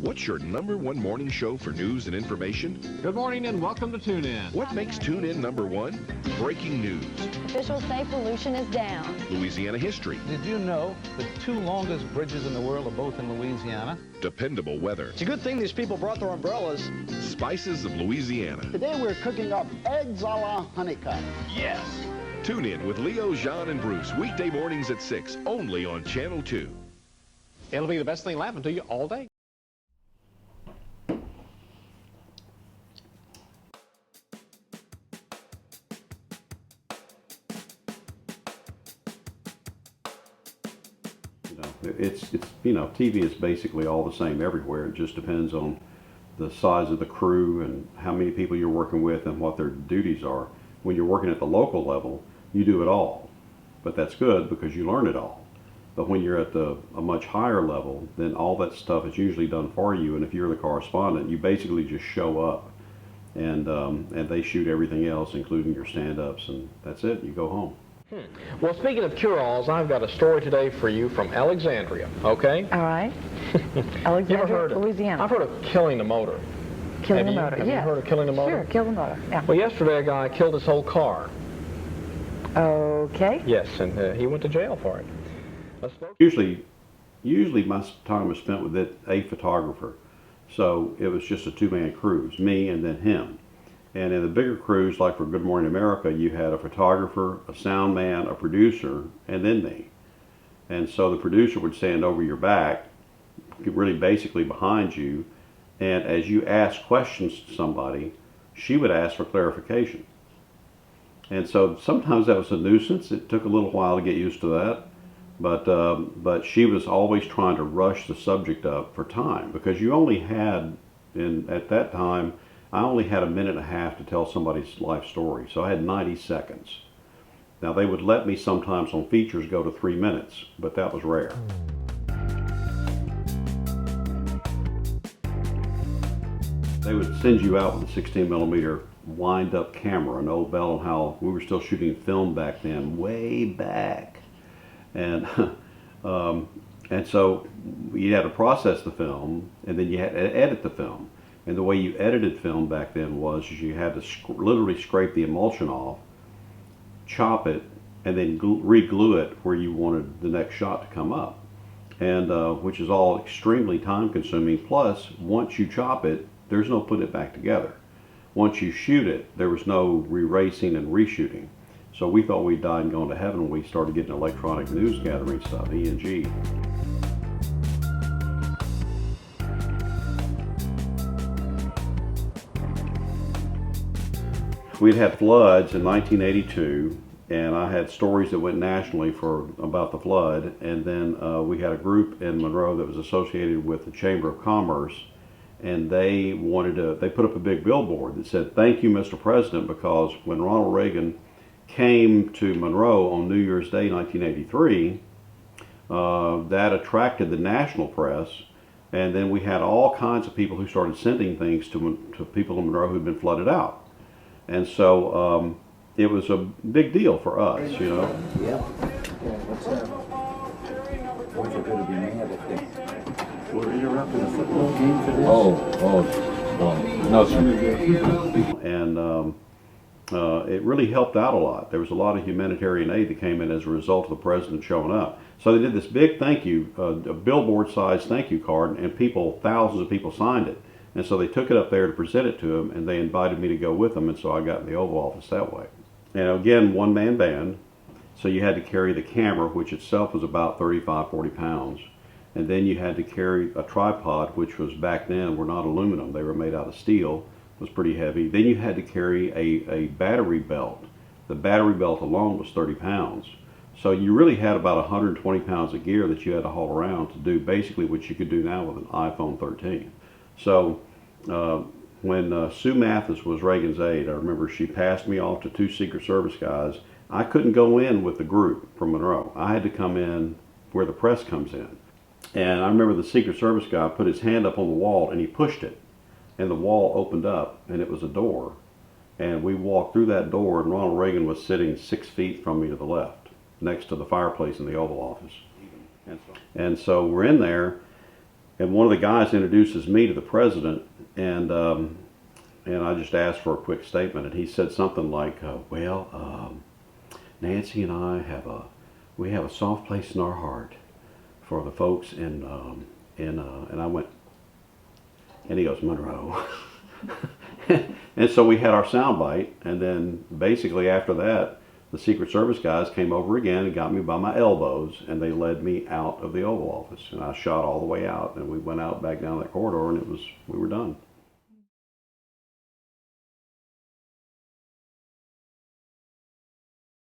What's your #1 morning show for news and information? Good morning and welcome to Tune In. What makes Tune In #1? Breaking news. Officials say pollution is down. Louisiana history. Did you know the 2 longest bridges in the world are both in Louisiana? Dependable weather. It's a good thing these people brought their umbrellas. Spices of Louisiana. Today we're cooking up eggs a la honeycomb. Yes! Tune in with Leo, Jean, and Bruce weekday mornings at 6, only on Channel 2. It'll be the best thing laughing to you all day. TV is basically all the same everywhere. It just depends on the size of the crew and how many people you're working with and what their duties are. When you're working at the local level, you do it all, but that's good because you learn it all. But when you're at a much higher level, then all that stuff is usually done for you, and if you're the correspondent, you basically just show up, and they shoot everything else, including your stand-ups, and that's it. You go home. Well, speaking of cure-alls, I've got a story today for you from Alexandria, okay? All right. You ever Alexandria, heard Louisiana. I've heard of killing the motor. Killing the motor, Have yeah. you heard of killing the motor? Sure, kill the motor, yeah. Well, yesterday a guy killed his whole car. Okay. Yes, and he went to jail for it. Usually my time was spent with a photographer. So it was just a 2-man cruise, me and then him. And in the bigger crews, like for Good Morning America, you had a photographer, a sound man, a producer, and then me. And so the producer would stand over your back, really basically behind you, and as you asked questions to somebody, she would ask for clarification. And so sometimes that was a nuisance. It took a little while to get used to that. But she was always trying to rush the subject up for time, because you only had, at that time, I only had 1.5 minutes to tell somebody's life story, so I had 90 seconds. Now they would let me sometimes on features go to 3 minutes, but that was rare. They would send you out with a 16mm wind-up camera, an old Bell and Howell. We were still shooting film back then, way back, and and so you had to process the film, and then you had to edit the film. And the way you edited film back then was you had to literally scrape the emulsion off, chop it, and then re-glue it where you wanted the next shot to come up, and which is all extremely time-consuming. Plus, once you chop it, there's no putting it back together. Once you shoot it, there was no re-racing and reshooting. So we thought we'd died and gone to heaven when we started getting electronic news gathering stuff, E&G. We'd had floods in 1982, and I had stories that went nationally about the flood, and then we had a group in Monroe that was associated with the Chamber of Commerce, and they put up a big billboard that said, "Thank you, Mr. President," because when Ronald Reagan came to Monroe on New Year's Day 1983, that attracted the national press, and then we had all kinds of people who started sending things to people in Monroe who'd been flooded out. And so it was a big deal for us, you know. Yeah. What's that? What's it going to be mad if they... We're interrupting a football game for this? No, sir. And it really helped out a lot. There was a lot of humanitarian aid that came in as a result of the president showing up. So they did this big thank you, a billboard-sized thank you card, and thousands of people signed it. And so they took it up there to present it to him, and they invited me to go with them, and so I got in the Oval Office that way. And again, 1-man band, so you had to carry the camera, which itself was about 35, 40 pounds. And then you had to carry a tripod, which was back then were not aluminum, they were made out of steel, was pretty heavy. Then you had to carry a battery belt. The battery belt alone was 30 pounds. So you really had about 120 pounds of gear that you had to haul around to do basically what you could do now with an iPhone 13. So when Sue Mathis was Reagan's aide, I remember she passed me off to 2 Secret Service guys. I couldn't go in with the group from Monroe. I had to come in where the press comes in. And I remember the Secret Service guy put his hand up on the wall and he pushed it. And the wall opened up and it was a door. And we walked through that door and Ronald Reagan was sitting 6 feet from me to the left, next to the fireplace in the Oval Office. And so we're in there. and one of the guys introduces me to the president, and I just asked for a quick statement, and he said something like, Nancy and I have a soft place in our heart for the folks and I went, and he goes, Monroe. And so we had our soundbite, and then basically after that, the Secret Service guys came over again and got me by my elbows, and they led me out of the Oval Office, and I shot all the way out, and we went out back down that corridor, and we were done.